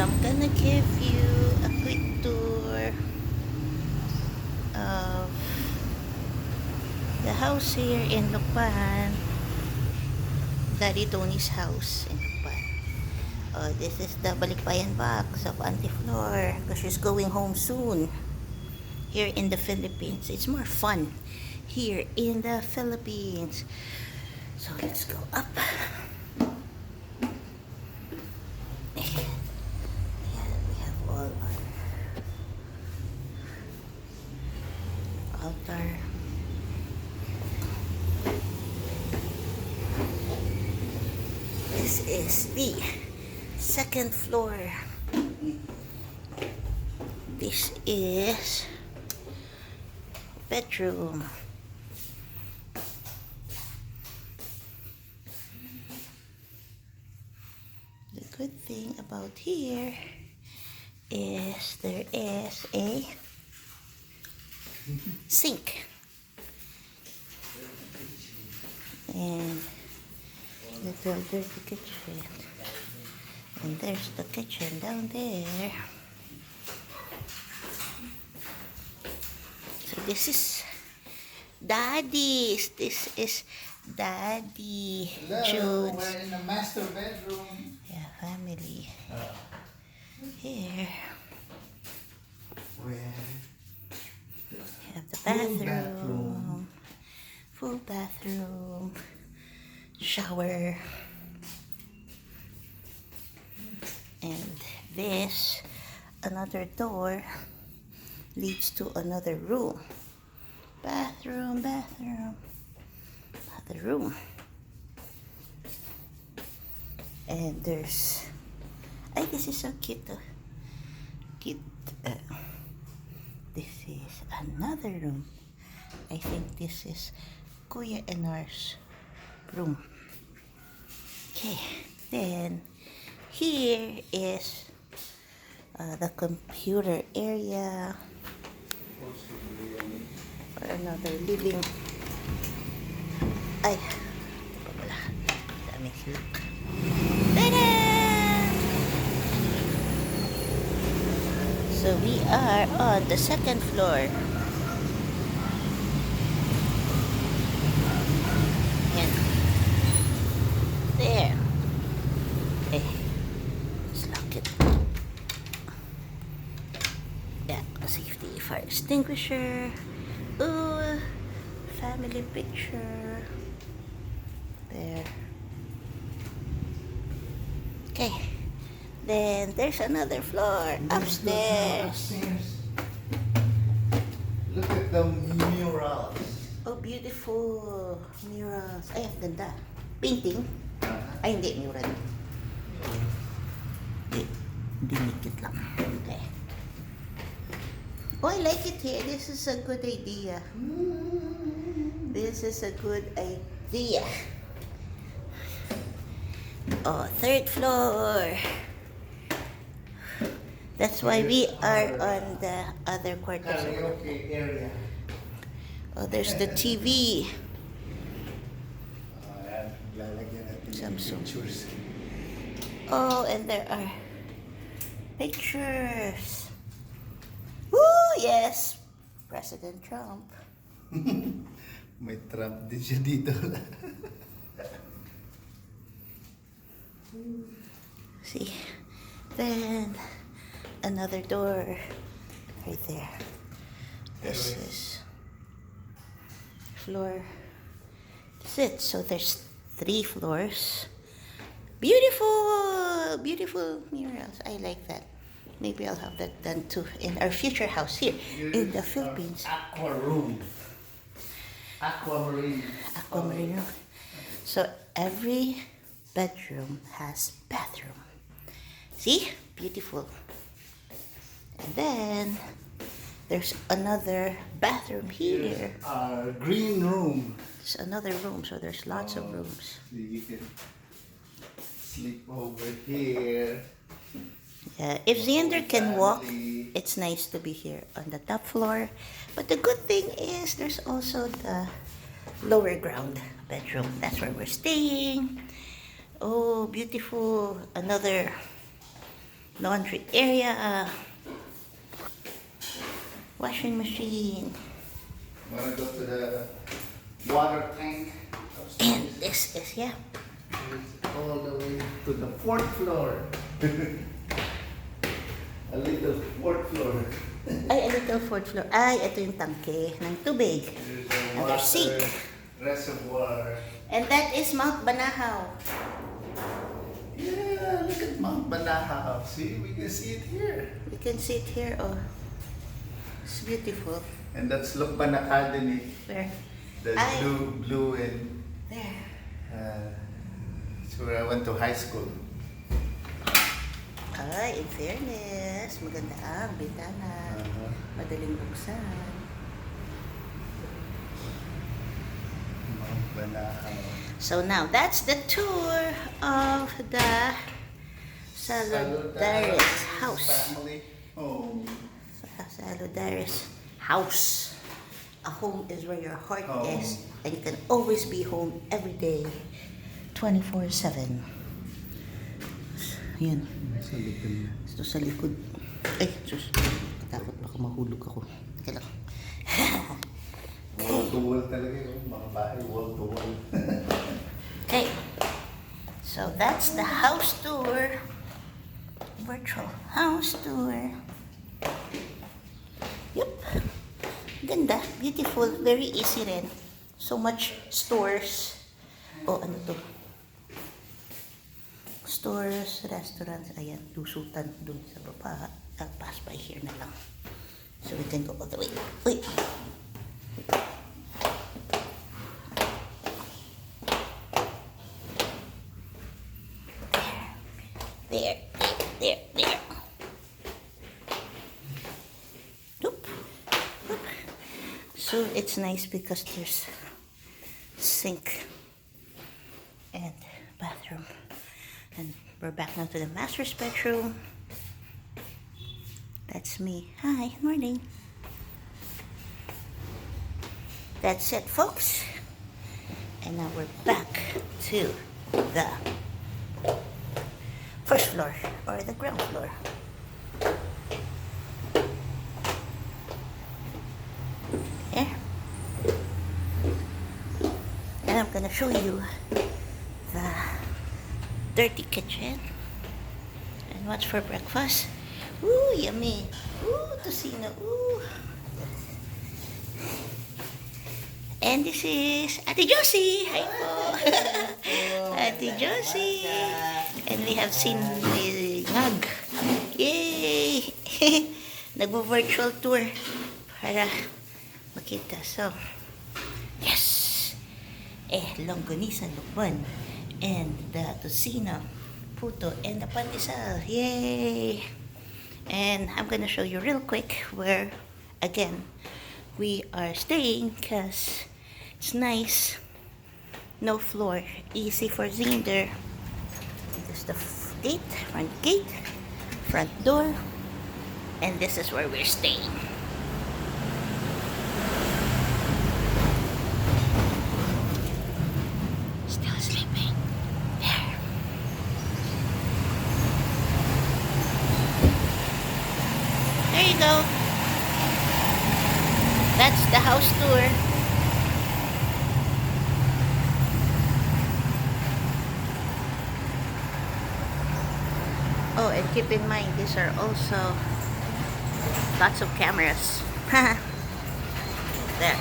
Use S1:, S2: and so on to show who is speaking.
S1: I'm gonna give you a quick tour of the house here in Lucban. Daddy Tony's house in Lucban. This is the balikbayan box of Auntie Flor because she's going home soon here in the Philippines. It's more fun here in the Philippines. So let's go up. And we have all our altar. This is the second floor. This is bedroom. The good thing about here is there is a sink and little dirty kitchen, and there's the kitchen down there. So this is Daddy's. This is Daddy June's.
S2: We're in the master bedroom.
S1: Yeah, family. Here
S2: We
S1: have the bathroom, full bathroom, shower, and this another door leads to another room. Bathroom, another room. And there's, this is so cute. Cute. This is another room. I think this is Kuya Enar's room. Okay, then here is the computer area or another living. Ay, ito pa pala. Daming look. Ta-da! So we are on the second floor. Yan. There. Okay. Let's lock it. Yeah, a safety fire extinguisher. Ooh, family picture. There. Okay. Then there's another floor upstairs.
S2: Look at the murals.
S1: Oh, beautiful murals. Ay, ang ganda. Painting? Ay, hindi. Mural. Dinikit lang. Okay. Oh, I like it here. This is a good idea. This is a good idea. Oh, third floor. That's why we are on the other quarters.
S2: Karaoke area.
S1: Oh, there's the TV.
S2: Lalagyan natin yung
S1: Samsung.
S2: pictures.
S1: Oh, and there are pictures. Woo, yes. President Trump.
S2: May Trump din siya dito.
S1: See, then another door right there. This is floor. That's it. So there's 3 floors. Beautiful, beautiful murals. I like that. Maybe I'll have that done too in our future house here in the Philippines.
S2: Aqua room. Aquamarine.
S1: Aquamarine. So every bedroom has bathroom. See? Beautiful. And then there's another bathroom here.
S2: Our green room.
S1: There's another room, so there's lots of rooms.
S2: You can sleep over here.
S1: Yeah, if Xander can walk, it's nice to be here on the top floor. But the good thing is there's also the lower ground bedroom. That's where we're staying. Oh, beautiful. Another laundry area, washing machine,
S2: Wanna go to the water tank?
S1: and this is, yeah,
S2: It's all the way to the fourth floor. A little fourth floor.
S1: ay, a little fourth floor. Ay, ito yung tangke ng tubig.
S2: There's a
S1: Another
S2: water
S1: sink.
S2: reservoir.
S1: And that is Mount Banahaw.
S2: Yeah, look at Mount Banahaw. See, we can see it here.
S1: You can see it here, oh. It's beautiful.
S2: And that's Lucban Academy.
S1: Where?
S2: The
S1: Ay.
S2: blue and
S1: There.
S2: it's where I went to high school.
S1: Ay, in fairness, maganda ang bintana. Madaling buksan.
S2: Mount Banahaw.
S1: So now, that's the tour of the Saludares house.
S2: Family home.
S1: Saludares house. A home is where your heart
S2: Home.
S1: is, and you can always be home every day, 24/7. Yan.
S2: Sa likod na.
S1: Ito sa likod. Ay, sus. Katakot baka mahulog ako. Teka lang.
S2: Wall to wall talaga yun. Mga bahay, wall to wall.
S1: Okay. So that's the house tour. Virtual house tour. Yep. Ganda. Beautiful. Very easy rin. So much stores. Oh, ano to? Stores, restaurants. Ayan, lusutan dun sa baba. I'll pass by here na lang. So we can go all the way. Wait. There. Oop. Oop. So it's nice because there's sink and bathroom. And we're back now to the master's bedroom. That's me. Hi, morning. That's it, folks. And now we're back to the first floor or the ground floor. There. And I'm gonna show you the dirty kitchen. And what's for breakfast? Ooh, yummy. Ooh, tocino. Ooh. And this is Ate Josie. Hi po. Ate Josie. And we have seen the Ngag. Yay! Nagbo-virtual tour para makita. So, yes! Longganisa, Lucban. And the tocino, puto, and the pandesal. Yay! And I'm gonna show you real quick where, again, we are staying because it's nice. No floor. Easy for Zinder. This is the gate, front door. And this is where we're staying. Still sleeping. There. There you go. That's the house tour. Oh, and keep in mind, these are also lots of cameras. There.